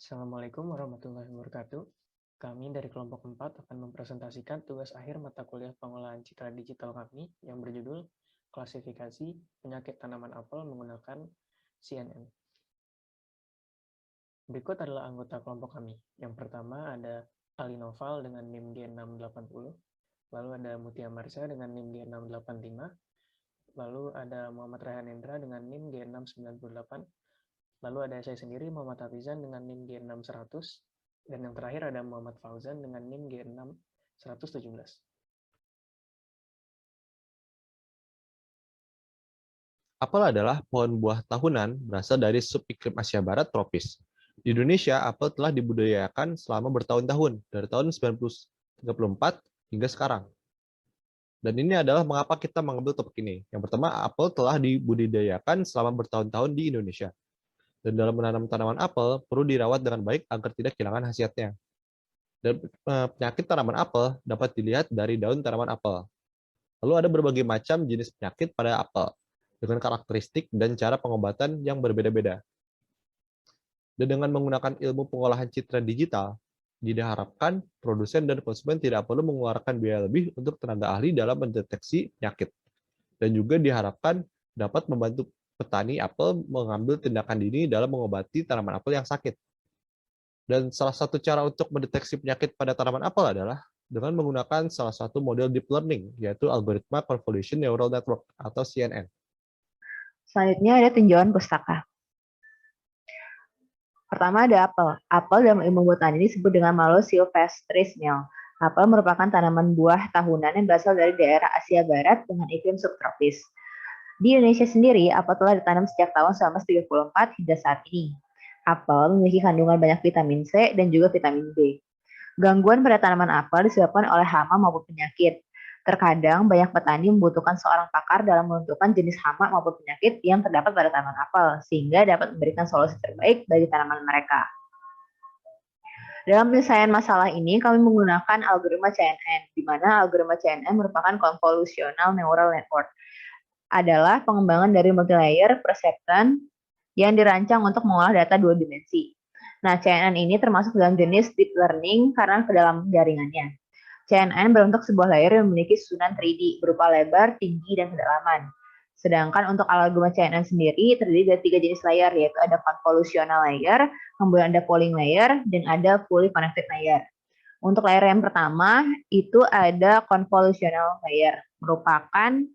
Assalamualaikum warahmatullahi wabarakatuh. Kami dari kelompok 4 akan mempresentasikan tugas akhir mata kuliah pengolahan citra digital kami yang berjudul Klasifikasi Penyakit Tanaman Apel Menggunakan CNN. Berikut adalah anggota kelompok kami. Yang pertama ada Ali Noval dengan NIM G680, lalu ada Mutia Marsha dengan NIM G685, lalu ada Muhammad Rehanendra dengan NIM G698, lalu ada saya sendiri, Muhammad Hafizan, dengan NIM G6100, dan yang terakhir ada Muhammad Fauzan dengan NIM G6117. Apel adalah pohon buah tahunan berasal dari subiklim Asia Barat tropis. Di Indonesia, apel telah dibudidayakan selama bertahun-tahun, dari tahun 1934 hingga sekarang. Dan ini adalah mengapa kita mengambil topik ini. Yang pertama, apel telah dibudidayakan selama bertahun-tahun di Indonesia. Dan dalam menanam tanaman apel, perlu dirawat dengan baik agar tidak kehilangan khasiatnya. Dan penyakit tanaman apel dapat dilihat dari daun tanaman apel. Lalu ada berbagai macam jenis penyakit pada apel, dengan karakteristik dan cara pengobatan yang berbeda-beda. Dan dengan menggunakan ilmu pengolahan citra digital, diharapkan produsen dan konsumen tidak perlu mengeluarkan biaya lebih untuk tenaga ahli dalam mendeteksi penyakit. Dan juga diharapkan dapat membantu petani apel mengambil tindakan dini dalam mengobati tanaman apel yang sakit. Dan salah satu cara untuk mendeteksi penyakit pada tanaman apel adalah dengan menggunakan salah satu model deep learning, yaitu algoritma Convolution Neural Network atau CNN. Selanjutnya ada tinjauan pustaka. Pertama ada apel. Apel dalam ilmu botani disebut dengan Malus sylvestris Mill. Apel merupakan tanaman buah tahunan yang berasal dari daerah Asia Barat dengan iklim subtropis. Di Indonesia sendiri, apel telah ditanam sejak tahun 1934 hingga saat ini. Apel memiliki kandungan banyak vitamin C dan juga vitamin B. Gangguan pada tanaman apel disebabkan oleh hama maupun penyakit. Terkadang banyak petani membutuhkan seorang pakar dalam menentukan jenis hama maupun penyakit yang terdapat pada tanaman apel, sehingga dapat memberikan solusi terbaik bagi tanaman mereka. Dalam penyelesaian masalah ini, kami menggunakan algoritma CNN, di mana algoritma CNN merupakan Convolutional Neural Network. Adalah pengembangan dari multilayer perceptron yang dirancang untuk mengolah data dua dimensi. Nah, CNN ini termasuk dalam jenis deep learning karena kedalaman jaringannya. CNN berbentuk sebuah layer yang memiliki susunan 3D berupa lebar, tinggi, dan kedalaman. Sedangkan untuk algoritma CNN sendiri terdiri dari 3 jenis layer, yaitu ada convolutional layer, kemudian ada polling layer, dan ada fully connected layer. Untuk layer yang pertama, itu ada convolutional layer, merupakan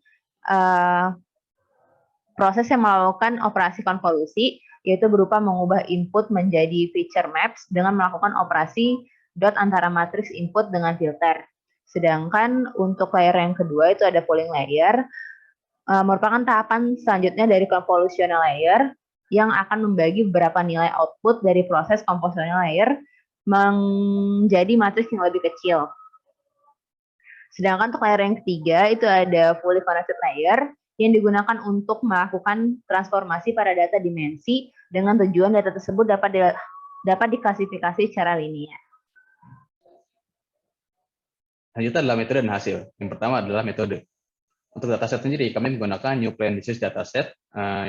proses yang melakukan operasi konvolusi, yaitu berupa mengubah input menjadi feature maps dengan melakukan operasi dot antara matriks input dengan filter. Sedangkan untuk layer yang kedua itu ada polling layer, merupakan tahapan selanjutnya dari convolutional layer yang akan membagi beberapa nilai output dari proses convolutional layer menjadi matriks yang lebih kecil. Sedangkan untuk layer yang ketiga itu ada fully connected layer yang digunakan untuk melakukan transformasi pada data dimensi dengan tujuan data tersebut dapat diklasifikasi secara linear. Selanjutnya adalah metode dan hasil. Yang pertama adalah metode. Untuk dataset sendiri, kami menggunakan New Plant Disease Dataset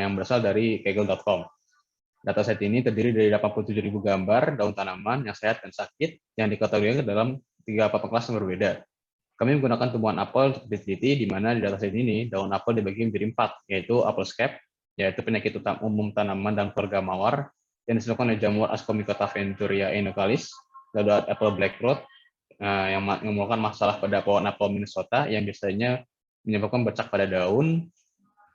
yang berasal dari kaggle.com. Dataset ini terdiri dari 87.000 gambar daun tanaman yang sehat dan sakit yang dikategorikan dalam 3 kelas yang berbeda. Kami menggunakan tumbuhan apel untuk diteliti, di mana di dataset ini daun apel dibagi menjadi 4, yaitu apple scab, yaitu penyakit umum tanaman dan keluarga mawar, yang disebabkan oleh jamur Ascomycota venturia enocalis, lalu apple black rot, yang menyebabkan masalah pada pohon apel Minnesota yang biasanya menyebabkan bercak pada daun,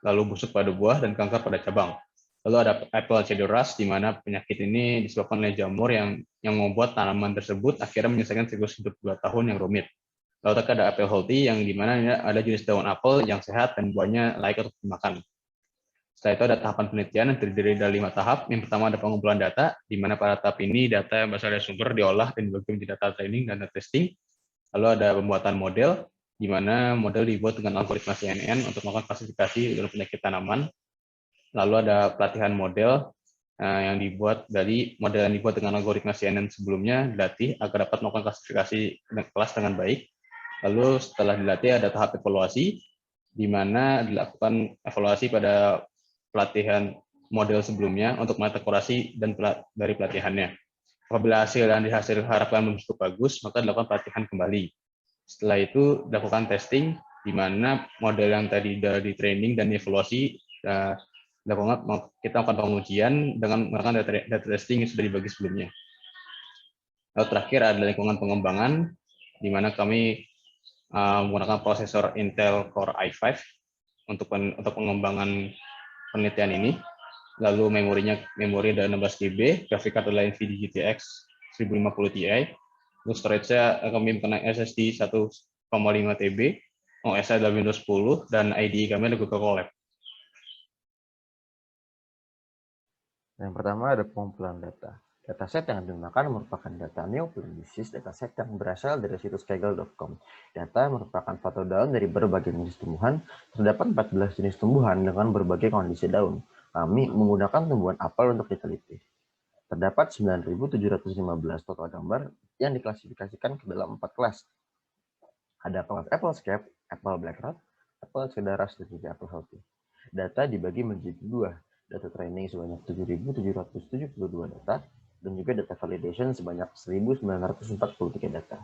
lalu busuk pada buah, dan kanker pada cabang. Lalu ada apple shadow rust, di mana penyakit ini disebabkan oleh jamur yang membuat tanaman tersebut akhirnya menyelesaikan siklus hidup 2 tahun yang rumit. Lalu ada apple healthy, yang di mana ada jenis daun apel yang sehat dan buahnya layak untuk dimakan. Setelah itu ada tahapan penelitian yang terdiri dari 5 tahap. Yang pertama ada pengumpulan data, di mana pada tahap ini data yang berasal dari sumber diolah dan dibagi menjadi data training dan data testing. Lalu ada pembuatan model, di mana model dibuat dengan algoritma CNN untuk melakukan klasifikasi dari penyakit tanaman. Lalu ada pelatihan model yang dibuat dengan algoritma CNN sebelumnya dilatih agar dapat melakukan klasifikasi kelas dengan baik. Lalu setelah dilatih ada tahap evaluasi, di mana dilakukan evaluasi pada pelatihan model sebelumnya untuk melihat akurasi dan dari pelatihannya. Apabila hasil yang diharapkan belum cukup bagus, maka dilakukan pelatihan kembali. Setelah itu dilakukan testing, di mana model yang tadi sudah di training dan evaluasi, kita akan pengujian dengan melakukan data testing yang sudah dibagi sebelumnya. Lalu terakhir ada lingkungan pengembangan, di mana kami menggunakan prosesor Intel Core i5 untuk pengembangan penelitian ini. Lalu memori ada 16 GB, grafik card adalah NVIDIA GTX 1050 Ti, lalu storage-nya kami menggunakan SSD 1,5 TB, OS adalah Windows 10, dan IDE kami adalah Google Colab. Yang pertama ada pengumpulan data. Dataset yang digunakan merupakan data new playlist dataset yang berasal dari situs kaggle.com. Data merupakan foto daun dari berbagai jenis tumbuhan. Terdapat 14 jenis tumbuhan dengan berbagai kondisi daun. Kami menggunakan tumbuhan apel untuk diteliti. Terdapat 9.715 total gambar yang diklasifikasikan ke dalam 4 kelas. Ada kelas Applescape, Apple Black Rot, Apple Cedaras, dan juga Apple Healthy. Data dibagi menjadi 2. Data training sebanyak 7.772 data, dan juga data validation sebanyak 1.943 data.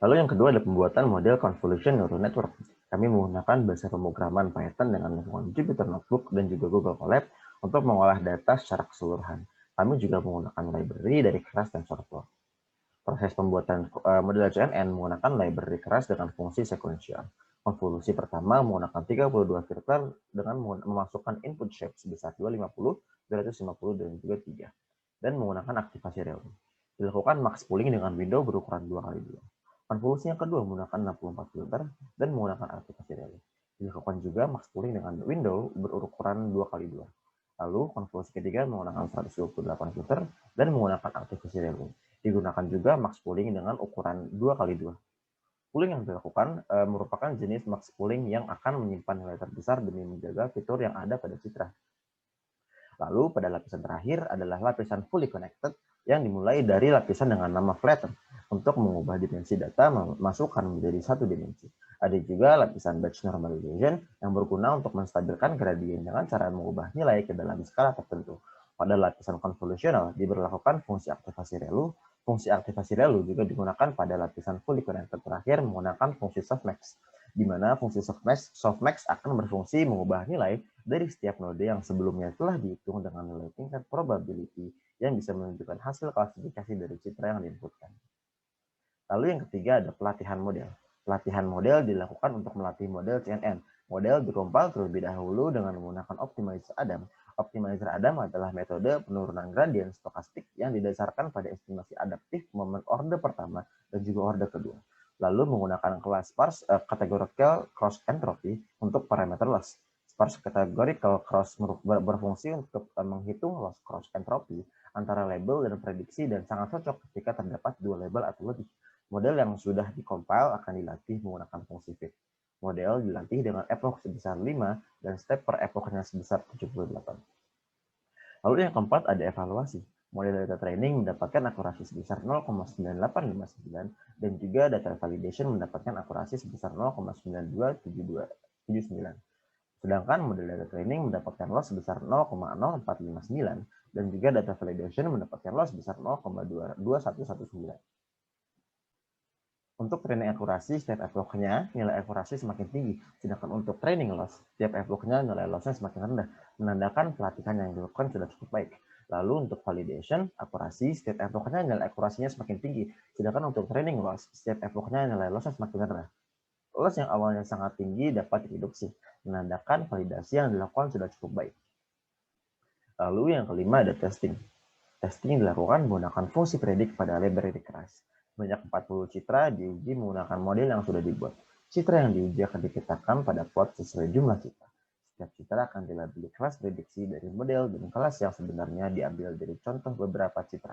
Lalu yang kedua ada pembuatan model convolution neural network. Kami menggunakan bahasa pemrograman Python dengan lingkungan Jupyter Notebook dan juga Google Colab untuk mengolah data secara keseluruhan. Kami juga menggunakan library dari keras TensorFlow. Proses pembuatan model CNN menggunakan library keras dengan fungsi sekuensial. Konvolusi pertama menggunakan 32 filter dengan memasukkan input shape sebesar 250, 250, dan juga 3. Dan menggunakan aktivasi relu. Dilakukan max pooling dengan window berukuran 2x2. Konvolusi yang kedua menggunakan 64 filter dan menggunakan aktivasi relu. Dilakukan juga max pooling dengan window berukuran 2x2. Lalu konvolusi ketiga menggunakan 128 filter dan menggunakan aktivasi relu. Digunakan juga max pooling dengan ukuran 2x2. Pooling yang dilakukan merupakan jenis max pooling yang akan menyimpan nilai terbesar demi menjaga fitur yang ada pada citra. Lalu pada lapisan terakhir adalah lapisan fully connected yang dimulai dari lapisan dengan nama flatten untuk mengubah dimensi data masukkan menjadi satu dimensi. Ada juga lapisan batch normalization yang berguna untuk menstabilkan gradien dengan cara mengubah nilai ke dalam skala tertentu. Pada lapisan convolutional diberlakukan fungsi aktivasi relu. Fungsi aktivasi relu juga digunakan pada lapisan fully connected terakhir menggunakan fungsi softmax, di mana fungsi softmax akan berfungsi mengubah nilai dari setiap node yang sebelumnya telah dihitung dengan nilai tingkat probability yang bisa menunjukkan hasil klasifikasi dari citra yang diinputkan. Lalu yang ketiga ada pelatihan model. Pelatihan model dilakukan untuk melatih model CNN. Model dikompil terlebih dahulu dengan menggunakan optimizer Adam. Optimizer Adam adalah metode penurunan gradien stokastik yang didasarkan pada estimasi adaptif momen orde pertama dan juga orde kedua. Lalu menggunakan kelas sparse categorical cross entropy untuk parameter loss. Sparse categorical cross berfungsi untuk menghitung loss cross entropy antara label dan prediksi dan sangat cocok ketika terdapat dua label atau lebih. Model yang sudah dikompil akan dilatih menggunakan fungsi fit. Model dilatih dengan epoch sebesar 5 dan step per epochnya sebesar 78. Lalu yang keempat ada evaluasi. Model data training mendapatkan akurasi sebesar 0,9859 dan juga data validation mendapatkan akurasi sebesar 0,9279. Sedangkan model data training mendapatkan loss sebesar 0,0459 dan juga data validation mendapatkan loss sebesar 0,2119. Untuk training akurasi, setiap epochnya nilai akurasi semakin tinggi, sedangkan untuk training loss, setiap epochnya nilai lossnya semakin rendah, menandakan pelatihan yang dilakukan sudah cukup baik. Lalu untuk validation, akurasi, setiap epochnya nilai akurasinya semakin tinggi, sedangkan untuk training loss, setiap epochnya nilai lossnya semakin rendah. Loss yang awalnya sangat tinggi dapat direduksi, menandakan validasi yang dilakukan sudah cukup baik. Lalu yang kelima ada testing. Testing dilakukan menggunakan fungsi predik pada library keras. Banyak 40 citra diuji menggunakan model yang sudah dibuat. Citra yang diuji akan dipetakan pada plot sesuai jumlah citra. Setiap citra akan dilabeli kelas prediksi dari model dan kelas yang sebenarnya diambil dari contoh beberapa citra.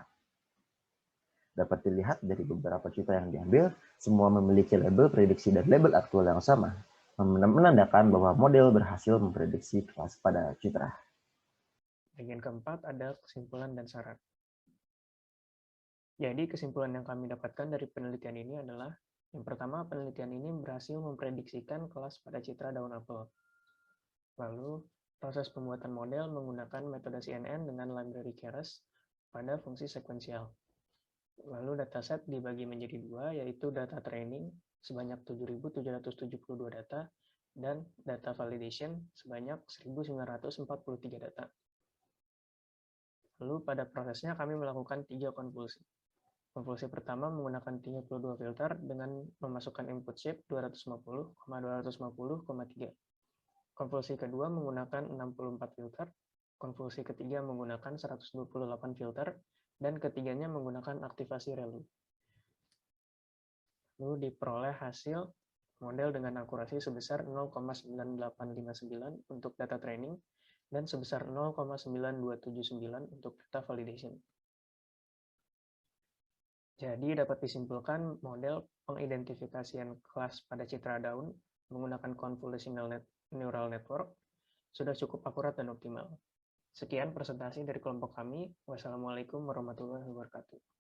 Dapat dilihat dari beberapa citra yang diambil, semua memiliki label prediksi dan label aktual yang sama, menandakan bahwa model berhasil memprediksi kelas pada citra. Bagian keempat ada kesimpulan dan syarat. Jadi kesimpulan yang kami dapatkan dari penelitian ini adalah, yang pertama, penelitian ini berhasil memprediksikan kelas pada citra daun apel. Lalu, proses pembuatan model menggunakan metode CNN dengan library Keras pada fungsi sekuensial. Lalu dataset dibagi menjadi dua, yaitu data training sebanyak 7.772 data dan data validation sebanyak 1.943 data. Lalu pada prosesnya kami melakukan 3 konvolusi. Konvolusi pertama menggunakan 32 filter dengan memasukkan input shape 250,250,3. Konvolusi kedua menggunakan 64 filter. Konvolusi ketiga menggunakan 128 filter. Dan ketiganya menggunakan aktivasi ReLU. Lalu diperoleh hasil model dengan akurasi sebesar 0,9859 untuk data training dan sebesar 0,9279 untuk data validation. Jadi dapat disimpulkan model pengidentifikasian kelas pada citra daun menggunakan convolutional neural network sudah cukup akurat dan optimal. Sekian presentasi dari kelompok kami. Wassalamualaikum warahmatullahi wabarakatuh.